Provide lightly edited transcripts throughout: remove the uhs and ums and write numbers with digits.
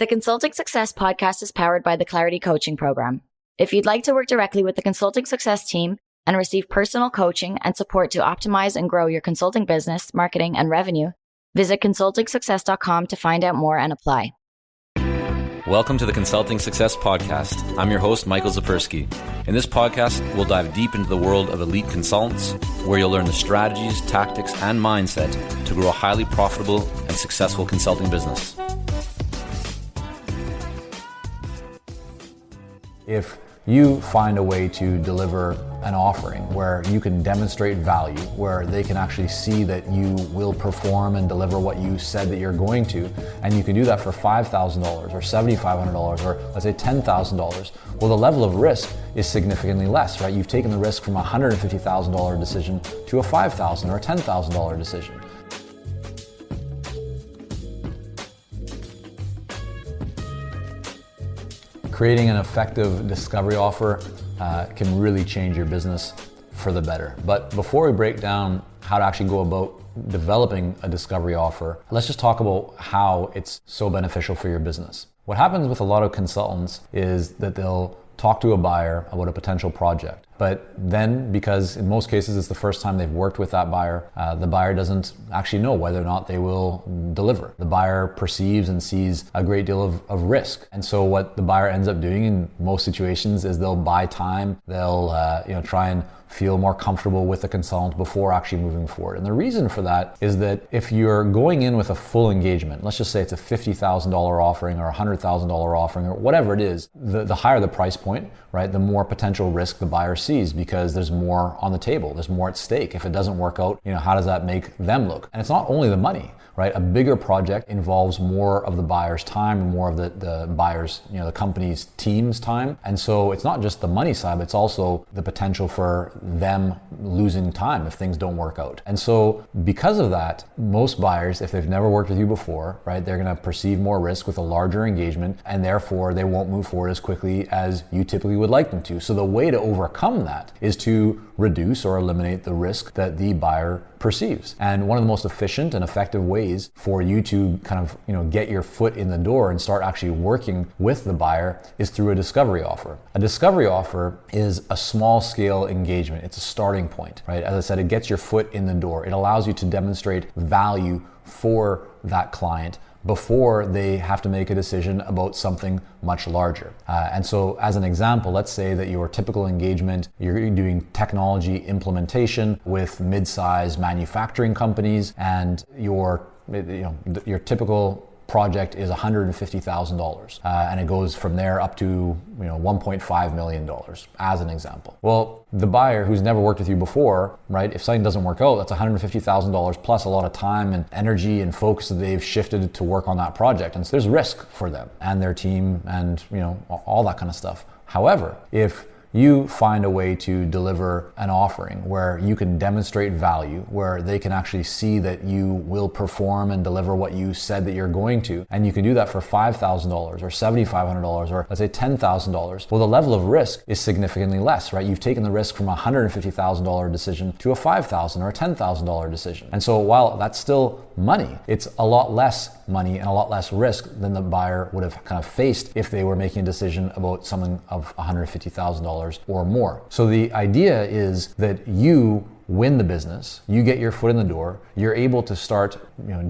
The Consulting Success podcast is powered by the Clarity Coaching Program. If you'd like to work directly with the Consulting Success team and receive personal coaching and support to optimize and grow your consulting business, marketing, and revenue, visit consultingsuccess.com to find out more and apply. Welcome to the Consulting Success Podcast. I'm your host, Michael Zipursky. In this podcast, we'll dive deep into the world of elite consultants, where you'll learn the strategies, tactics, and mindset to grow a highly profitable and successful consulting business. If you find a way to deliver an offering where you can demonstrate value, where they can actually see that you will perform and deliver what you said that you're going to, and you can do that for $5,000 or $7,500 or let's say $10,000, well, the level of risk is significantly less, right? You've taken the risk from a $150,000 decision to a $5,000 or a $10,000 decision. Creating an effective discovery offer can really change your business for the better. But before we break down how to actually go about developing a discovery offer, let's just talk about how it's so beneficial for your business. What happens with a lot of consultants is that they'll talk to a buyer about a potential project. But then, because in most cases it's the first time they've worked with that buyer, the buyer doesn't actually know whether or not they will deliver. The buyer perceives and sees a great deal of risk. And so what the buyer ends up doing in most situations is they'll buy time, they'll try and feel more comfortable with the consultant before actually moving forward. And the reason for that is that if you're going in with a full engagement, let's just say it's a $50,000 offering or a $100,000 offering or whatever it is, the higher the price point, right, the more potential risk the buyer sees because there's more on the table, there's more at stake. If it doesn't work out, how does that make them look? And it's not only the money, right? A bigger project involves more of the buyer's time and more of the buyer's, the company's team's time. And so it's not just the money side, but it's also the potential for them losing time if things don't work out. And so because of that, most buyers, if they've never worked with you before, right, they're going to perceive more risk with a larger engagement, and therefore they won't move forward as quickly as you typically would like them to. So the way to overcome that is to reduce or eliminate the risk that the buyer perceives. And one of the most efficient and effective ways for you to kind of, get your foot in the door and start actually working with the buyer is through a discovery offer. A discovery offer is a small scale engagement. It's a starting point, right? As I said, it gets your foot in the door. It allows you to demonstrate value for that client before they have to make a decision about something much larger. And so as an example, let's say that your typical engagement, you're doing technology implementation with mid-size manufacturing companies, and your typical project is $150,000, and it goes from there up to $1.5 million as an example. Well, the buyer who's never worked with you before, right? If something doesn't work out, that's $150,000 plus a lot of time and energy and focus that they've shifted to work on that project, and so there's risk for them and their team and all that kind of stuff. However, if you find a way to deliver an offering where you can demonstrate value, where they can actually see that you will perform and deliver what you said that you're going to, and you can do that for $5,000 or $7,500 or let's say $10,000, well, the level of risk is significantly less, right? You've taken the risk from a $150,000 decision to a $5,000 or a $10,000 decision. And so while that's still money, it's a lot less money and a lot less risk than the buyer would have kind of faced if they were making a decision about something of $150,000 or more. So the idea is that you win the business, you get your foot in the door, you're able to start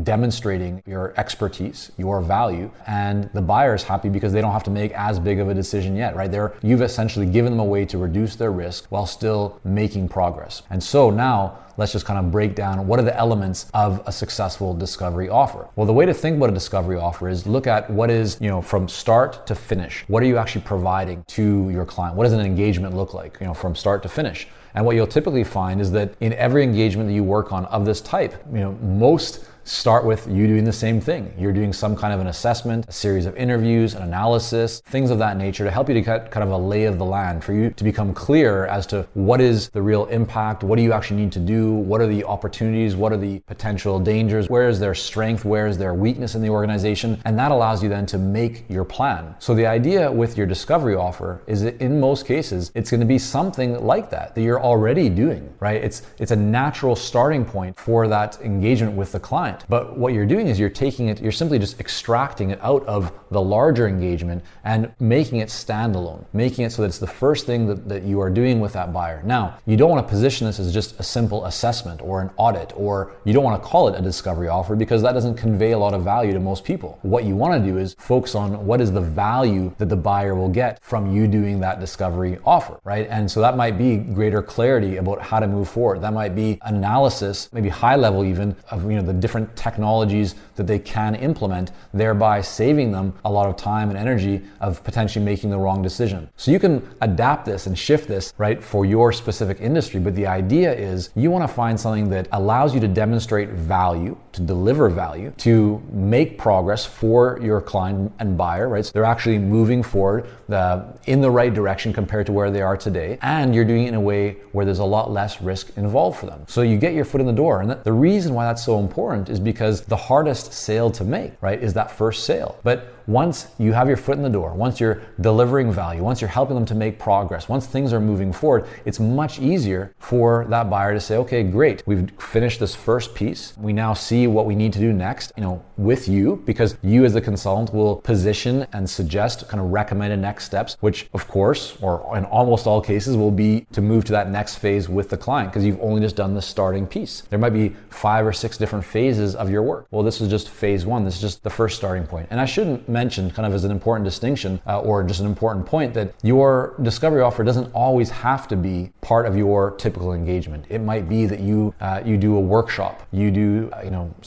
demonstrating your expertise, your value, and the buyer's happy because they don't have to make as big of a decision yet, right? You've essentially given them a way to reduce their risk while still making progress. And so now let's just kind of break down what are the elements of a successful discovery offer. Well, the way to think about a discovery offer is look at what is, from start to finish. What are you actually providing to your client? What does an engagement look like, from start to finish? And what you'll typically find is that in every engagement that you work on of this type, most start with you doing the same thing. You're doing some kind of an assessment, a series of interviews, an analysis, things of that nature to help you to get kind of a lay of the land, for you to become clear as to what is the real impact, what do you actually need to do, what are the opportunities, what are the potential dangers, where is their strength, where is their weakness in the organization, and that allows you then to make your plan. So the idea with your discovery offer is that in most cases, it's going to be something like that you're already doing, right? It's a natural starting point for that engagement with the client. client. But what you're doing is you're simply just extracting it out of the larger engagement and making it standalone, making it so that it's the first thing that you are doing with that buyer. Now, you don't want to position this as just a simple assessment or an audit, or you don't want to call it a discovery offer because that doesn't convey a lot of value to most people. What you want to do is focus on what is the value that the buyer will get from you doing that discovery offer, right? And so that might be greater clarity about how to move forward. That might be analysis, maybe high level even, of the different technologies that they can implement, thereby saving them a lot of time and energy of potentially making the wrong decision. So you can adapt this and shift this, right, for your specific industry. But the idea is you want to find something that allows you to demonstrate value, to deliver value, to make progress for your client and buyer, right? So they're actually moving forward in the right direction compared to where they are today. And you're doing it in a way where there's a lot less risk involved for them. So you get your foot in the door. And the reason why that's so important is because the hardest sale to make, right, is that first sale. But once you have your foot in the door, once you're delivering value, once you're helping them to make progress, once things are moving forward, it's much easier for that buyer to say, okay, great, we've finished this first piece. We now see what we need to do next, with you, because you as the consultant will position and suggest kind of recommended next steps, which of course, or in almost all cases, will be to move to that next phase with the client because you've only just done the starting piece. There might be 5 or 6 different phases of your work. Well, this is just phase 1. This is just the first starting point. And I shouldn't mention, kind of as an important distinction or just an important point, that your discovery offer doesn't always have to be part of your typical engagement. It might be that you do a workshop, you do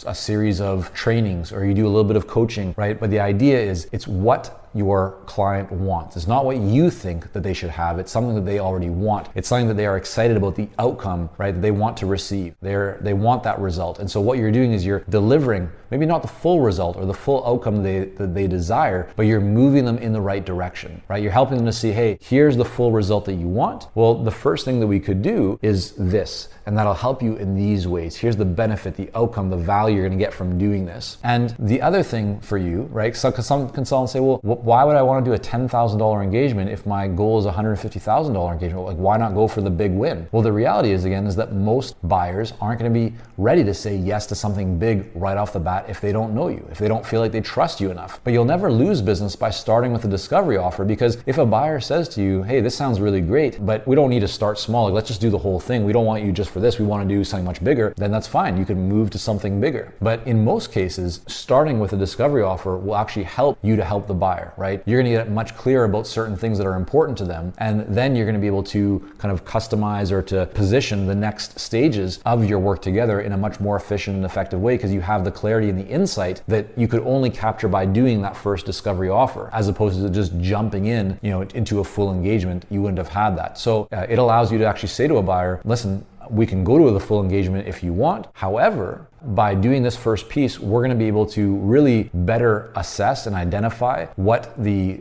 a series of trainings, or you do a little bit of coaching, right? But the idea is it's what your client wants. It's not what you think that they should have. It's something that they already want. It's something that they are excited about the outcome, right, that they want to receive. They want that result. And so what you're doing is you're delivering maybe not the full result or the full outcome that they desire, but you're moving them in the right direction, right? You're helping them to see, hey, here's the full result that you want. Well, the first thing that we could do is this, and that'll help you in these ways. Here's the benefit, the outcome, the value you're gonna get from doing this. And the other thing for you, right, so some consultants say, well, why would I want to do a $10,000 engagement if my goal is a $150,000 engagement? Like, why not go for the big win? Well, the reality is that most buyers aren't going to be ready to say yes to something big right off the bat if they don't know you, if they don't feel like they trust you enough. But you'll never lose business by starting with a discovery offer, because if a buyer says to you, hey, this sounds really great, but we don't need to start small. Like, let's just do the whole thing. We don't want you just for this. We want to do something much bigger. Then that's fine. You can move to something bigger. But in most cases, starting with a discovery offer will actually help you to help the buyer, right? You're going to get much clearer about certain things that are important to them, and then you're going to be able to kind of customize or to position the next stages of your work together in a much more efficient and effective way, because you have the clarity and the insight that you could only capture by doing that first discovery offer, as opposed to just jumping into a full engagement. You wouldn't have had that. So it allows you to actually say to a buyer, listen, we can go to the full engagement if you want. However, by doing this first piece, we're going to be able to really better assess and identify what the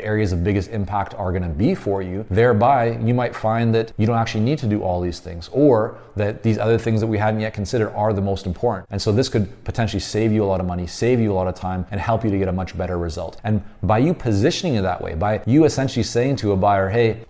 areas of biggest impact are going to be for you. Thereby, you might find that you don't actually need to do all these things, or that these other things that we hadn't yet considered are the most important. And so this could potentially save you a lot of money, save you a lot of time, and help you to get a much better result. And by you positioning it that way, by you essentially saying to a buyer, hey,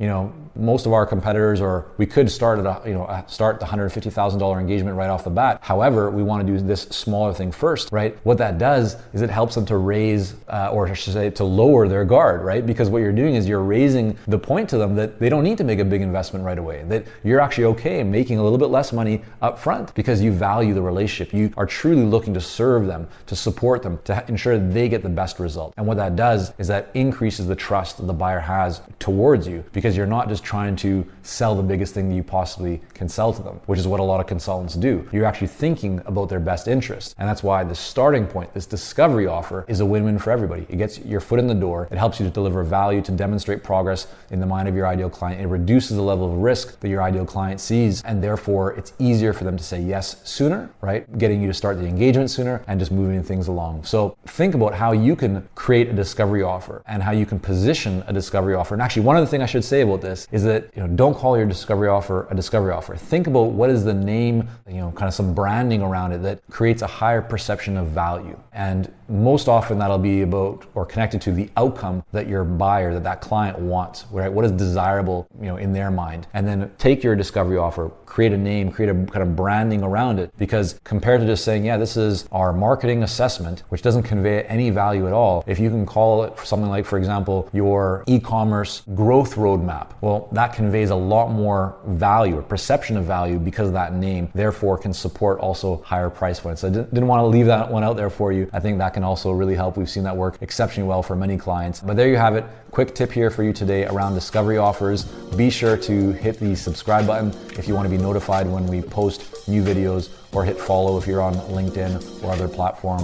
most of our competitors, or we could start at start the $150,000 engagement right off the bat. However, we want to do this smaller thing first, right? What that does is it helps them to raise, or I should say, to lower their guard, right? Because what you're doing is you're raising the point to them that they don't need to make a big investment right away, that you're actually okay making a little bit less money up front because you value the relationship. You are truly looking to serve them, to support them, to ensure that they get the best result. And what that does is that increases the trust that the buyer has towards you, because you're not just trying to sell the biggest thing that you possibly can sell to them, which is what a lot of consultants do. You're actually thinking about their best interest. And that's why the starting point, this discovery offer, is a win-win for everybody. It gets your foot in the door. It helps you to deliver value, to demonstrate progress in the mind of your ideal client. It reduces the level of risk that your ideal client sees, and therefore it's easier for them to say yes sooner, right? Getting you to start the engagement sooner and just moving things along. So think about how you can create a discovery offer and how you can position a discovery offer. And actually, one other thing I should say about this is that don't call your discovery offer a discovery offer. Think about what is the name, kind of some branding around it that creates a higher perception of value. And most often that'll be about or connected to the outcome that your buyer, that client wants, right? What is desirable, in their mind. And then take your discovery offer, create a name, create a kind of branding around it, because compared to just saying, yeah, this is our marketing assessment, which doesn't convey any value at all, if you can call it something like, for example, your e-commerce growth roadmap, well, that conveys a lot more value or perception of value because of that name, therefore can support also higher price points. So I didn't want to leave that one out there for you. I think that can also really help. We've seen that work exceptionally well for many clients. But there you have it. Quick tip here for you today around discovery offers. Be sure to hit the subscribe button if you want to be notified when we post new videos, or hit follow if you're on LinkedIn or other platform.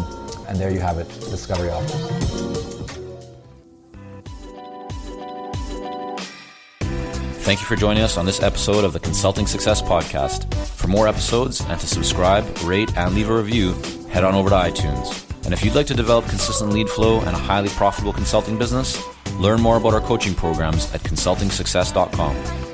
And there you have it, discovery offers. Thank you for joining us on this episode of the Consulting Success Podcast. For more episodes and to subscribe, rate, and leave a review, head on over to iTunes. And if you'd like to develop consistent lead flow and a highly profitable consulting business, learn more about our coaching programs at consultingsuccess.com.